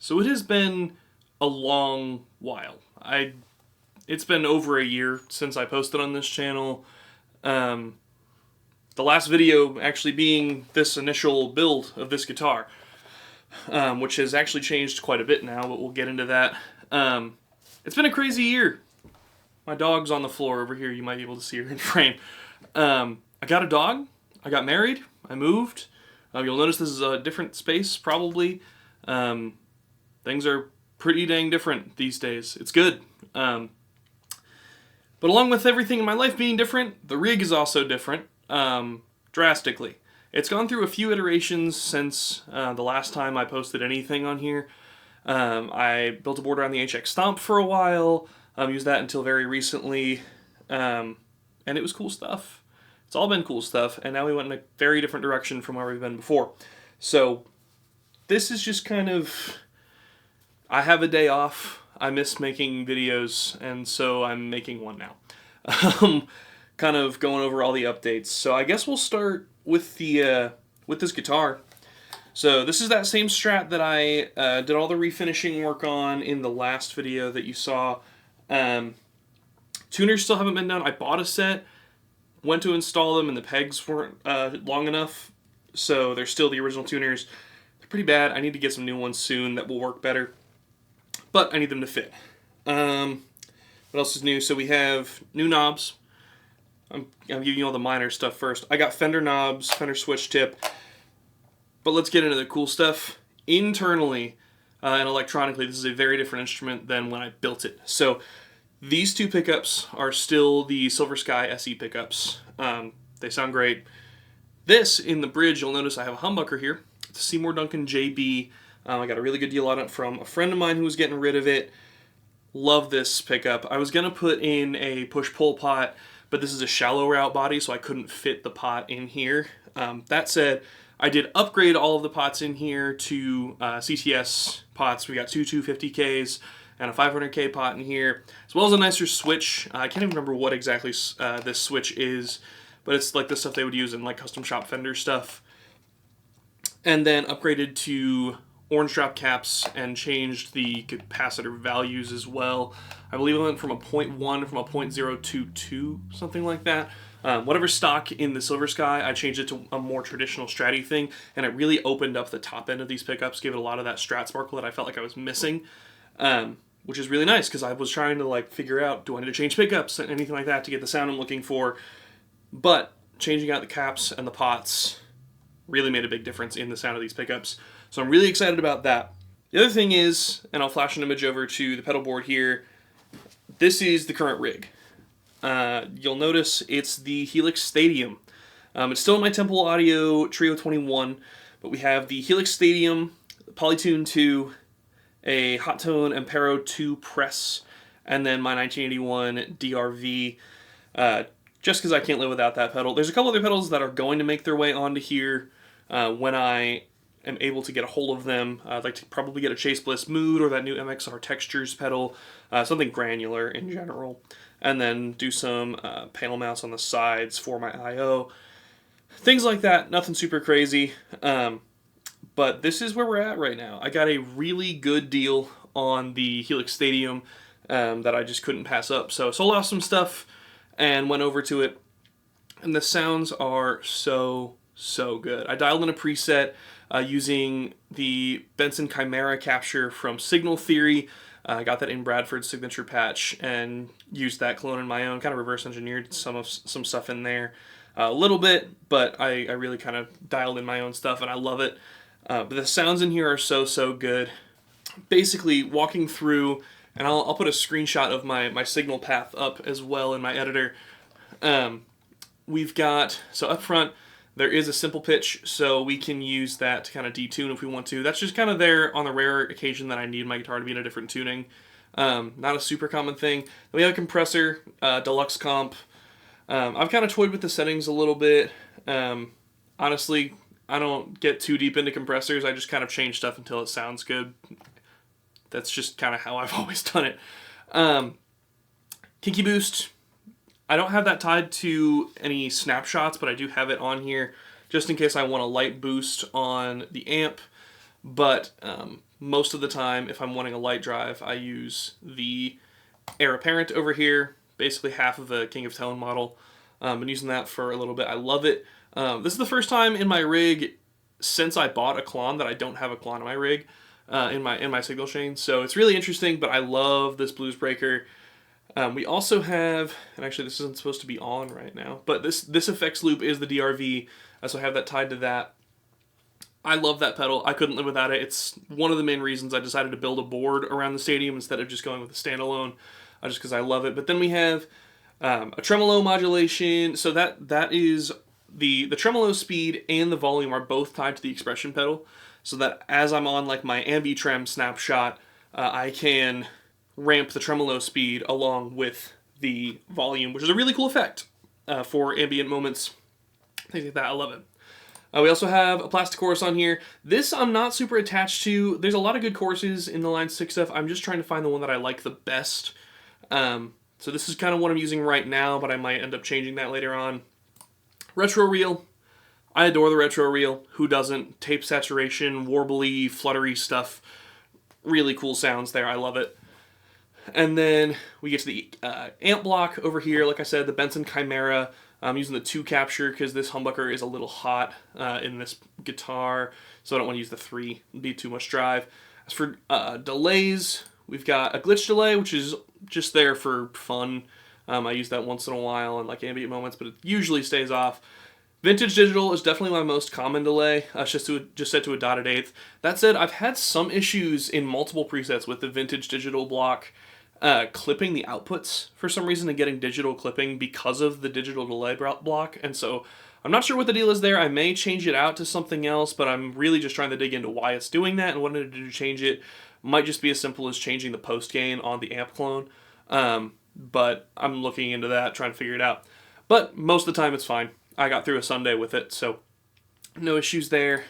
So it has been a long while. It's been over a year since I posted on this channel. The last video actually being this initial build of this guitar, which has actually changed quite a bit now, but we'll get into that. It's been a crazy year. My dog's on the floor over here. You might be able to see her in frame. I got a dog. I got married. I moved. You'll notice this is a different space, probably. Things are pretty dang different these days. It's good. But along with everything in my life being different, the rig is also different, drastically. It's gone through a few iterations since the last time I posted anything on here. I built a board around the HX Stomp for a while, used that until very recently, and it was cool stuff. It's all been cool stuff, and now we went in a very different direction from where we've been before. So this is just kind of, I have a day off. I miss making videos, and so I'm making one now. Kind of going over all the updates. So I guess we'll start with the with this guitar. So this is that same Strat that I did all the refinishing work on in the last video that you saw. Tuners still haven't been done. I bought a set, went to install them, and the pegs weren't long enough, so they're still the original tuners. They're pretty bad. I need to get some new ones soon that will work better, but I need them to fit. What else is new? So we have new knobs. I'm giving you all the minor stuff first. I got Fender knobs, Fender switch tip, but let's get into the cool stuff. Internally and electronically, this is a very different instrument than when I built it. So these two pickups are still the Silver Sky SE pickups. They sound great. This, in the bridge, you'll notice I have a humbucker here. It's a Seymour Duncan JB. I got a really good deal on it from a friend of mine who was getting rid of it. Love this pickup. I was going to put in a push-pull pot, but this is a shallow route body, so I couldn't fit the pot in here. That said, I did upgrade all of the pots in here to CTS pots. We got two 250Ks and a 500K pot in here, as well as a nicer switch. I can't even remember what exactly this switch is, but it's like the stuff they would use in like custom shop Fender stuff. And then upgraded to orange drop caps and changed the capacitor values as well. I believe it went from a 0.1 from a 0.022, something like that. Whatever stock in the Silver Sky, I changed it to a more traditional Stratty thing, and it really opened up the top end of these pickups, gave it a lot of that Strat sparkle that I felt like I was missing, which is really nice because I was trying to like figure out, do I need to change pickups and anything like that to get the sound I'm looking for, but changing out the caps and the pots really made a big difference in the sound of these pickups. So I'm really excited about that. The other thing is, and I'll flash an image over to the pedal board here, this is the current rig. You'll notice it's the Helix Stadium. It's still in my Temple Audio Trio 21, but we have the Helix Stadium, Polytune 2, a Hot Tone Ampero 2 press, and then my 1981 DRV, just because I can't live without that pedal. There's a couple other pedals that are going to make their way onto here when I am able to get a hold of them. I'd like to probably get a Chase Bliss Mood or that new MXR Textures pedal, something granular in general, and then do some panel mounts on the sides for my I.O. Things like that, nothing super crazy, but this is where we're at right now. I got a really good deal on the Helix Stadium that I just couldn't pass up, so sold off some stuff and went over to it, and the sounds are so good. I dialed in a preset using the Benson Chimera capture from Signal Theory. I got that in Bradford's signature patch and used that clone in my own, kind of reverse engineered some stuff in there a little bit, but I really kind of dialed in my own stuff and I love it. But the sounds in here are so good. Basically walking through, and I'll put a screenshot of my signal path up as well in my editor. We've got, so up front, there is a simple pitch, so we can use that to kind of detune if we want to. That's just kind of there on the rare occasion that I need my guitar to be in a different tuning. Not a super common thing. Then we have a compressor, deluxe comp. I've kind of toyed with the settings a little bit. Honestly, I don't get too deep into compressors. I just kind of change stuff until it sounds good. That's just kind of how I've always done it. Kinky Boost. I don't have that tied to any snapshots, but I do have it on here just in case I want a light boost on the amp. but most of the time, if I'm wanting a light drive, I use the Heir Apparent over here, basically half of a King of Tone model. Been using that for a little bit. I love it. This is the first time in my rig since I bought a Klon that I don't have a Klon in my rig, in my signal chain. So it's really interesting, but I love this blues breaker. We also have, and actually this isn't supposed to be on right now, but this effects loop is the DRV, so I have that tied to that. I love that pedal. I couldn't live without it. It's one of the main reasons I decided to build a board around the stadium instead of just going with a standalone, just because I love it. But then we have a tremolo modulation. So that is the tremolo speed and the volume are both tied to the expression pedal, so that as I'm on like my ambi-trem snapshot, I can ramp the tremolo speed along with the volume, which is a really cool effect for ambient moments, things like that. I love it. We also have a plastic chorus on here. This I'm not super attached to. There's a lot of good choruses in the Line 6 stuff. I'm just trying to find the one that I like the best. So this is kind of what I'm using right now, but I might end up changing that later on. Retro reel. I adore the retro reel. Who doesn't? Tape saturation, warbly, fluttery stuff. Really cool sounds there. I love it. And then we get to the amp block over here. Like I said, the Benson Chimera. I'm using the 2 capture because this humbucker is a little hot in this guitar, so I don't want to use the 3. It'd be too much drive. As for delays, we've got a glitch delay, which is just there for fun. I use that once in a while in like ambient moments, but it usually stays off. Vintage digital is definitely my most common delay, just set to a dotted eighth. That said, I've had some issues in multiple presets with the vintage digital block clipping the outputs for some reason and getting digital clipping because of the digital delay block, and so I'm not sure what the deal is there. I may change it out to something else, but I'm really just trying to dig into why it's doing that and what to do to change it. Might just be as simple as changing the post gain on the amp clone, but I'm looking into that, trying to figure it out. But most of the time it's fine. I got through a Sunday with it, so no issues there.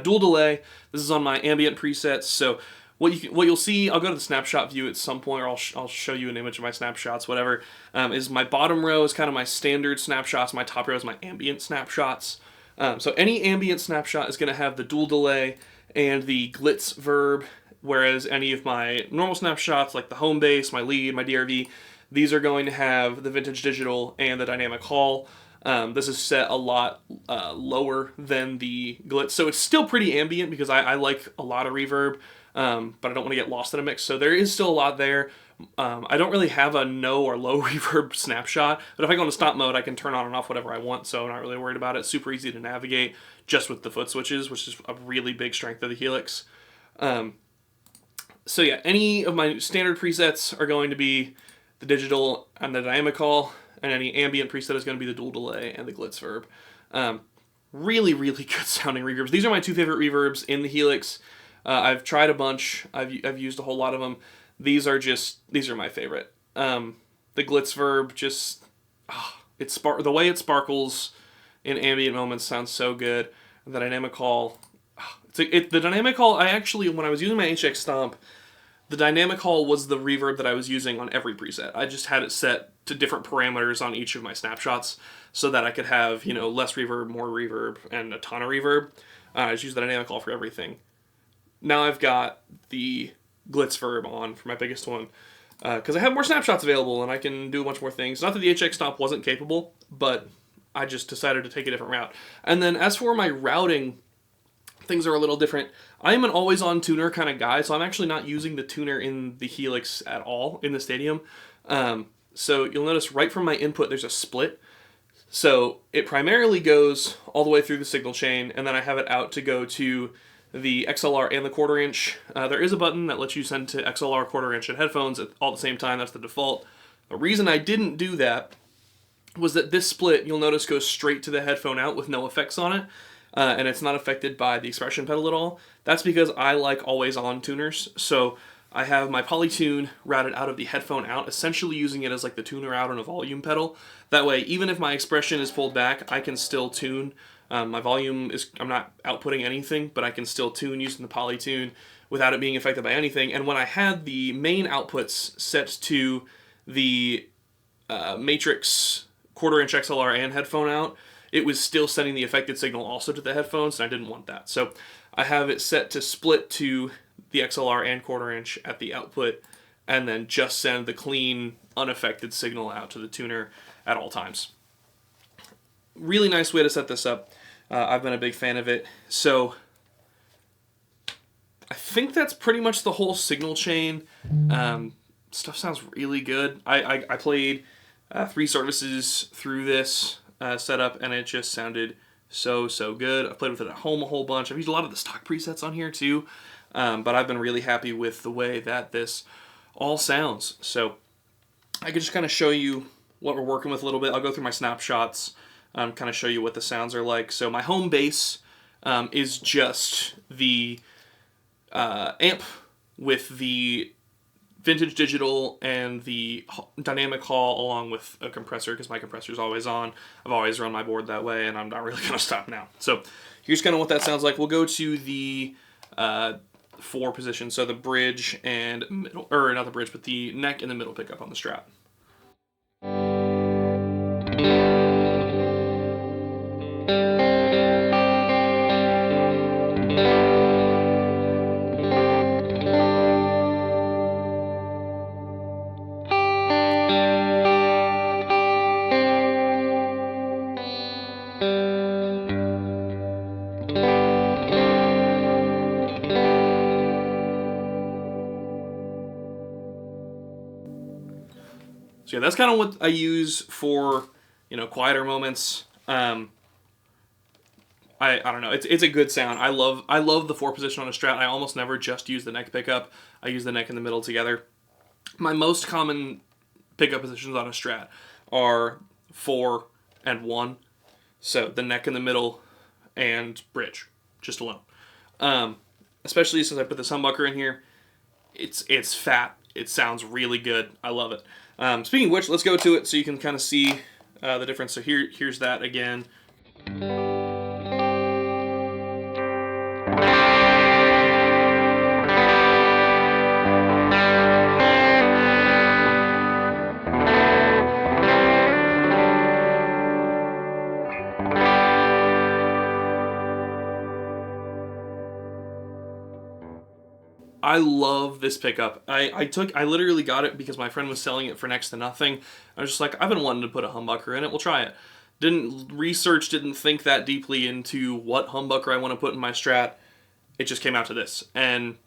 Dual delay. This is on my ambient presets, so what you'll see, I'll go to the snapshot view at some point, or I'll show you an image of my snapshots, whatever, is my bottom row is kind of my standard snapshots, my top row is my ambient snapshots. So any ambient snapshot is going to have the dual delay and the glitz verb, whereas any of my normal snapshots, like the home base, my lead, my DRV, these are going to have the vintage digital and the dynamic hall. This is set a lot lower than the glitz, so it's still pretty ambient because I like a lot of reverb, but I don't want to get lost in a mix, so there is still a lot there. I don't really have a no or low reverb snapshot, but if I go into stop mode, I can turn on and off whatever I want, so I'm not really worried about it. Super easy to navigate just with the foot switches, which is a really big strength of the Helix. So yeah, any of my standard presets are going to be the digital and the dynamic hall, and any ambient preset is going to be the dual delay and the glitz verb. Really, really good sounding reverbs. These are my 2 favorite reverbs in the Helix. I've tried a bunch. I've used a whole lot of them. These are my favorite. The glitz verb just, the way it sparkles in ambient moments sounds so good. The dynamic hall, the dynamic hall, I actually, when I was using my HX Stomp, the dynamic hall was the reverb that I was using on every preset. I just had it set to different parameters on each of my snapshots so that I could have, less reverb, more reverb, and a ton of reverb. I just used the dynamic hall for everything. Now I've got the glitz verb on for my biggest one because I have more snapshots available and I can do a bunch more things. Not that the HX Stomp wasn't capable, but I just decided to take a different route. And then as for my routing, things are a little different. I am an always-on tuner kind of guy, so I'm actually not using the tuner in the Helix at all in the Stadium. So you'll notice right from my input there's a split. So it primarily goes all the way through the signal chain, and then I have it out to go to the XLR and the 1/4 inch. There is a button that lets you send to XLR, 1/4 inch, and headphones at all the same time. That's the default. The reason I didn't do that was that this split, you'll notice, goes straight to the headphone out with no effects on it. And it's not affected by the expression pedal at all. That's because I like always-on tuners. So I have my Polytune routed out of the headphone out, essentially using it as like the tuner out on a volume pedal. That way, even if my expression is pulled back, I can still tune. My volume I'm not outputting anything, but I can still tune using the Polytune without it being affected by anything. And when I had the main outputs set to the Matrix 1/4 inch XLR and headphone out, it was still sending the affected signal also to the headphones, and I didn't want that. So I have it set to split to the XLR and quarter inch at the output, and then just send the clean, unaffected signal out to the tuner at all times. Really nice way to set this up. I've been a big fan of it. So I think that's pretty much the whole signal chain. Stuff sounds really good. I played 3 services through this setup, and it just sounded so good. I've played with it at home a whole bunch. I've used a lot of the stock presets on here too, but I've been really happy with the way that this all sounds. So I can just kind of show you what we're working with a little bit. I'll go through my snapshots, kind of show you what the sounds are like. So my home bass is just the amp with the vintage digital and the dynamic hall along with a compressor, because my compressor is always on. I've always run my board that way, and I'm not really going to stop now. So here's kind of what that sounds like. We'll go to the 4 position, so the bridge and middle, or not the bridge, but the neck and the middle pickup on the Strat. So yeah, that's kind of what I use for, quieter moments. I don't know. It's a good sound. I love the 4 position on a Strat. I almost never just use the neck pickup. I use the neck and the middle together. My most common pickup positions on a Strat are 4 and 1. So the neck and the middle and bridge, just alone. Especially since I put this humbucker in here. It's fat. It sounds really good. I love it. Speaking of which, let's go to it so you can kind of see the difference. So here's that again. I love this pickup. I literally got it because my friend was selling it for next to nothing. I was just like, I've been wanting to put a humbucker in it. We'll try it. Didn't think that deeply into what humbucker I want to put in my Strat. It just came out to this, and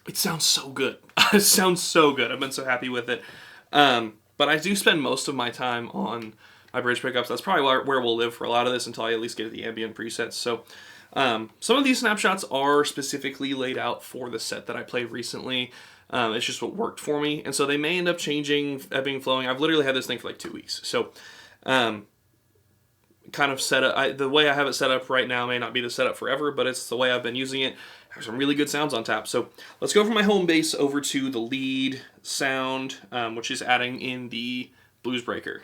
it sounds so good. It sounds so good. I've been so happy with it. But I do spend most of my time on my bridge pickups. That's probably where we'll live for a lot of this until I at least get the ambient presets. So some of these snapshots are specifically laid out for the set that I played recently. It's just what worked for me, and so they may end up changing, ebbing, flowing. I've literally had this thing for like 2 weeks, so kind of set up. The way I have it set up right now may not be the setup forever, but it's the way I've been using it. There's some really good sounds on tap. So let's go from my home bass over to the lead sound, which is adding in the blues breaker.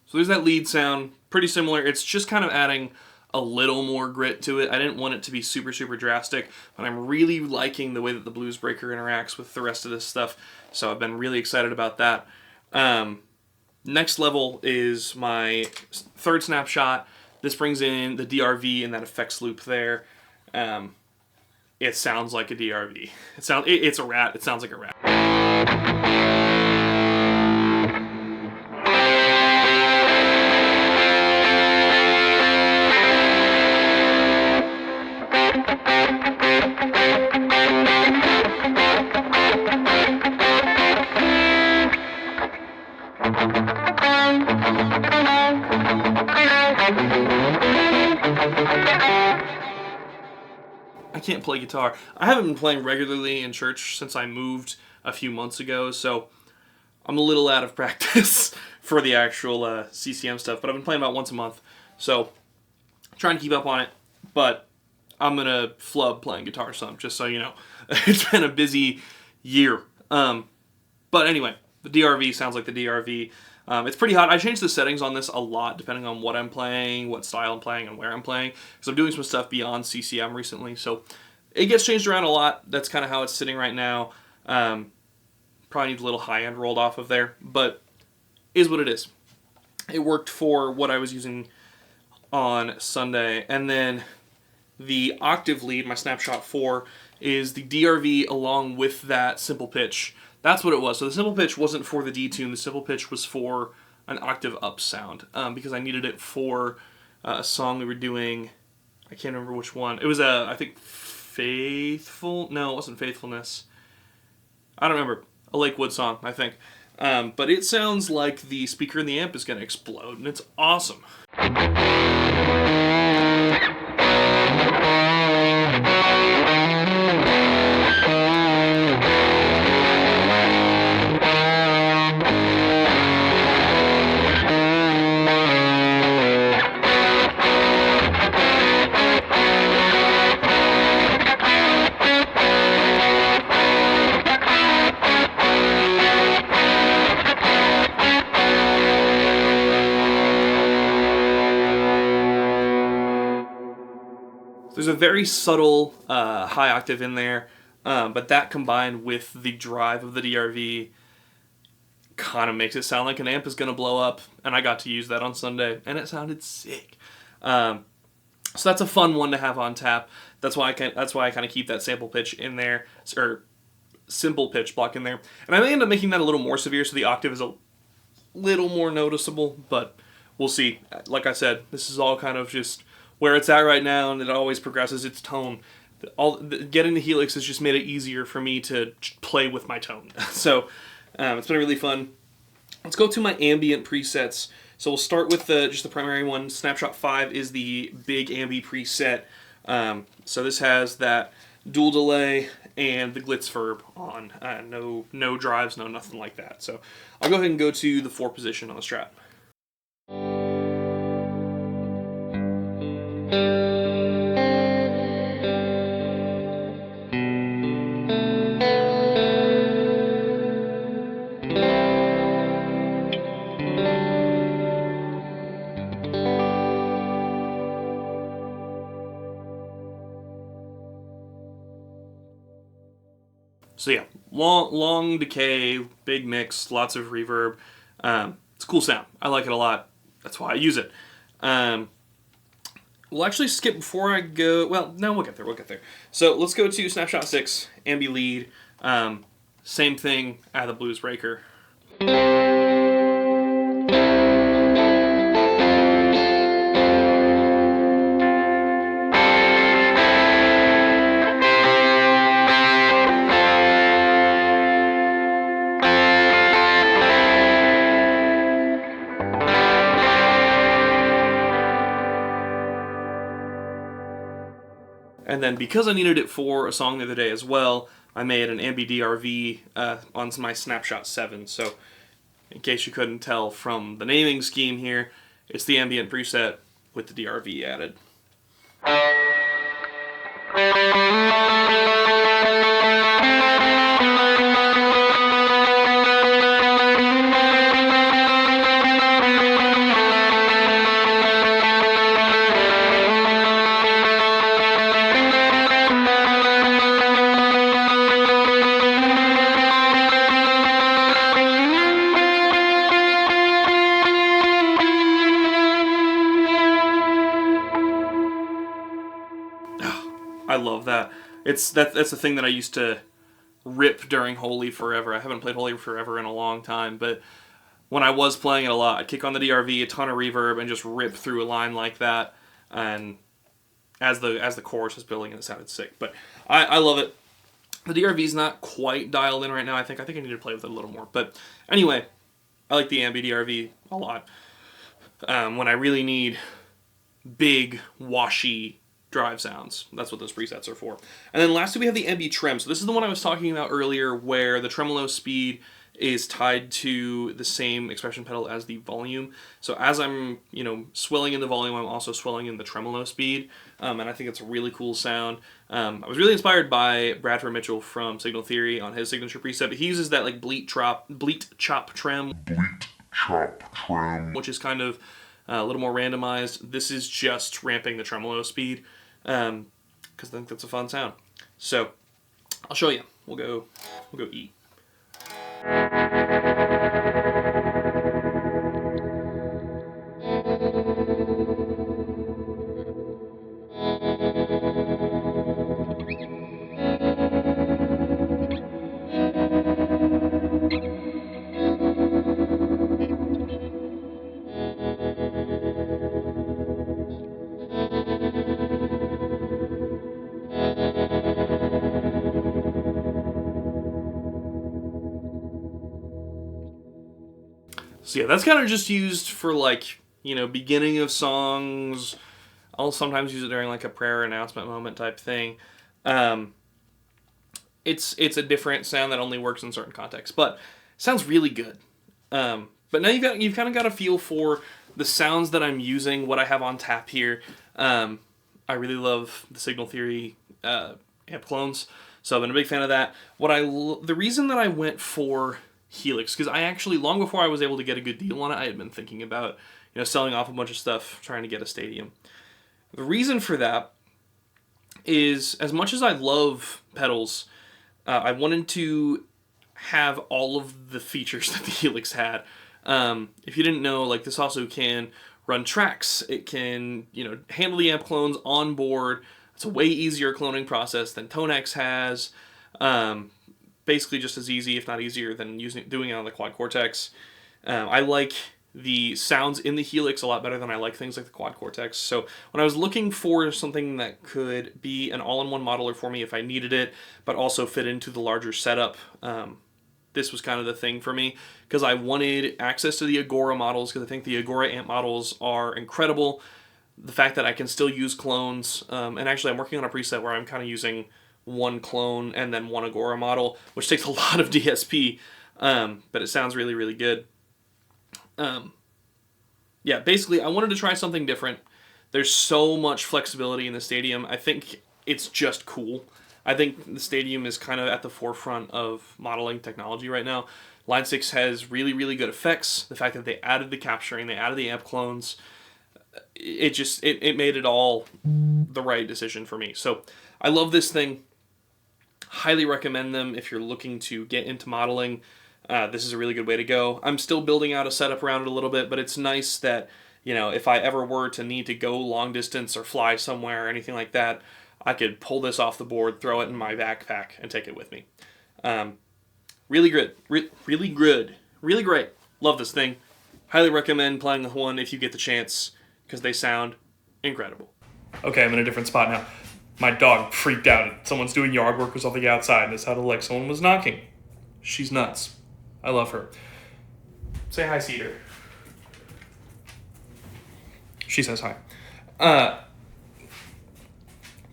So there's that lead sound, pretty similar. It's just kind of adding a little more grit to it. I didn't want it to be super drastic, but I'm really liking the way that the blues breaker interacts with the rest of this stuff, so I've been really excited about that. Next level is my 3rd snapshot. This brings in the DRV and that effects loop there. It sounds like a DRV. It's a rat. It sounds like a rat. I can't play guitar. I haven't been playing regularly in church since I moved a few months ago, so I'm a little out of practice for the actual CCM stuff, but I've been playing about once a month, so trying to keep up on it. but I'm going to flub playing guitar some, just so you know. It's been a busy year. But anyway, the DRV sounds like the DRV. It's pretty hot. I changed the settings on this a lot depending on what I'm playing, what style I'm playing, and where I'm playing. Because I'm doing some stuff beyond CCM recently. So it gets changed around a lot. That's kind of how it's sitting right now. Probably needs a little high end rolled off of there. But is what it is. It worked for what I was using on Sunday. And then the octave lead, my Snapshot 4, is the DRV along with that simple pitch. That's what it was. So the simple pitch wasn't for the D-tune. The simple pitch was for an octave up sound because I needed it for a song we were doing. I can't remember which one. It was, I think, Faithful. No, it wasn't Faithfulness. I don't remember. A Lakewood song, I think. But it sounds like the speaker in the amp is going to explode, and it's awesome. There's a very subtle high octave in there, but that combined with the drive of the DRV kind of makes it sound like an amp is going to blow up, and I got to use that on Sunday, and it sounded sick. So that's a fun one to have on tap. That's why I kind of keep that sample pitch in there, or simple pitch block in there. And I may end up making that a little more severe, so the octave is a little more noticeable, but we'll see. Like I said, this is all kind of just where it's at right now, and it always progresses its tone. Getting the Helix has just made it easier for me to play with my tone. So it's been really fun. Let's go to my ambient presets. So we'll start with just the primary one. Snapshot 5 is the big ambi preset. So this has that dual delay and the glitz verb on. No drives, no nothing like that. So I'll go ahead and go to the 4 position on the Strat. So yeah, long decay, big mix, lots of reverb. It's a cool sound. I like it a lot. That's why I use it. We'll actually skip before I go. Well, no, we'll get there. So let's go to Snapshot 6, ambi lead. Same thing, add the blues breaker. And then because I needed it for a song the other day as well, I made an ambi DRV on my Snapshot 7. So in case you couldn't tell from the naming scheme here, it's the ambient preset with the DRV added. I love that. That's the thing that I used to rip during Holy Forever. I haven't played Holy Forever in a long time, but when I was playing it a lot, I'd kick on the DRV, a ton of reverb, and just rip through a line like that. And as the chorus was building, it sounded sick. But I love it. The DRV's not quite dialed in right now. I think I need to play with it a little more. But anyway, I like the ambi DRV a lot. When I really need big, washy drive sounds. That's what those presets are for. And then lastly, we have the ambi trem. So this is the one I was talking about earlier where the tremolo speed is tied to the same expression pedal as the volume. So as I'm, swelling in the volume, I'm also swelling in the tremolo speed, and I think it's a really cool sound. I was really inspired by Bradford Mitchell from Signal Theory on his signature preset, but he uses that like bleat chop trem, which is kind of a little more randomized. This is just ramping the tremolo speed, because I think that's a fun sound. So I'll show you. We'll go E. So yeah, that's kind of just used for like, beginning of songs. I'll sometimes use it during like a prayer announcement moment type thing. It's a different sound that only works in certain contexts, but it sounds really good. But now you've kind of got a feel for the sounds that I'm using, what I have on tap here. I really love the Signal Theory amp clones, so I've been a big fan of that. The reason that I went for Helix, because I actually, long before I was able to get a good deal on it, I had been thinking about selling off a bunch of stuff, trying to get a stadium. The reason for that is, as much as I love pedals, I wanted to have all of the features that the Helix had. If you didn't know, like, this also can run tracks. It can handle the amp clones on board. It's a way easier cloning process than Tonex has. Basically just as easy, if not easier, than doing it on the Quad Cortex. I like the sounds in the Helix a lot better than I like things like the Quad Cortex. So when I was looking for something that could be an all-in-one modeler for me if I needed it, but also fit into the larger setup, this was kind of the thing for me, because I wanted access to the Agora models, because I think the Agora amp models are incredible. The fact that I can still use clones, and actually I'm working on a preset where I'm kind of using one clone and then one Agora model, which takes a lot of DSP, but it sounds really, really good. Yeah, basically I wanted to try something different. There's so much flexibility in the Stadium. I think it's just cool. I think the Stadium is kind of at the forefront of modeling technology right now. Line 6 has really, really good effects. The fact that they added the capturing, they added the amp clones, it made it all the right decision for me. So I love this thing. Highly recommend them if you're looking to get into modeling. This is a really good way to go. I'm still building out a setup around it a little bit, but it's nice that, if I ever were to need to go long distance or fly somewhere or anything like that, I could pull this off the board, throw it in my backpack, and take it with me. Really good. Really good. Really great. Love this thing. Highly recommend playing with one if you get the chance, because they sound incredible. Okay, I'm in a different spot now. My dog freaked out. Someone's doing yard work or something outside, and it sounded like someone was knocking. She's nuts. I love her. Say hi, Cedar. She says hi. But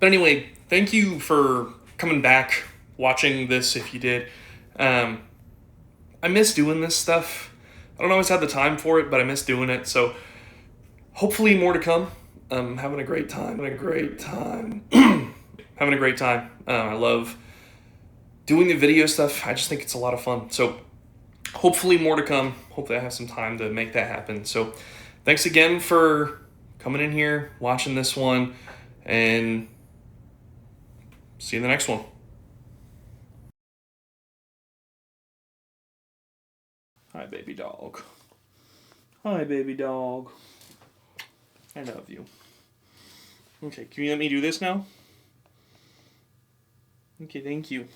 anyway, thank you for coming back, watching this if you did. I miss doing this stuff. I don't always have the time for it, but I miss doing it. So hopefully more to come. I'm having a great time. Having a great time. I love doing the video stuff. I just think it's a lot of fun. So hopefully more to come. Hopefully I have some time to make that happen. So thanks again for coming in here, watching this one, and see you in the next one. Hi, baby dog. Hi, baby dog. I love you. Okay, can you let me do this now? Okay, thank you.